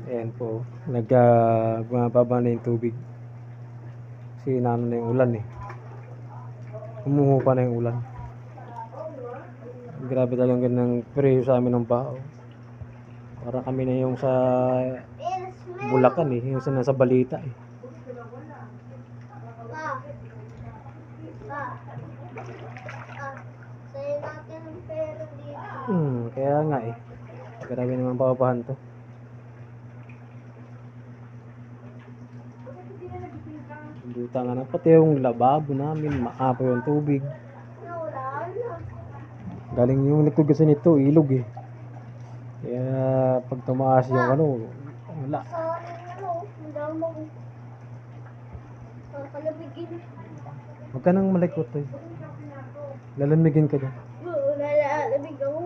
Ayan po, bumababa na yung tubig. Kasi inaano na yung ulan eh. Humuhupa na yung ulan. Grabe talagang ganang presyo sa amin ng baho. Para kami na yung sa Bulacan eh, yung sa nasa balita eh. Kaya nga eh. Grabe naman papahan to. Buta nga na, pati yung lababo namin, maapo yung tubig. Galing yung likod kasi nito, ilog eh. Kaya pag tumaas yung ano, wala. Huwag ka nang malikot eh. Lalamigin ka dyan. Lalamig ako.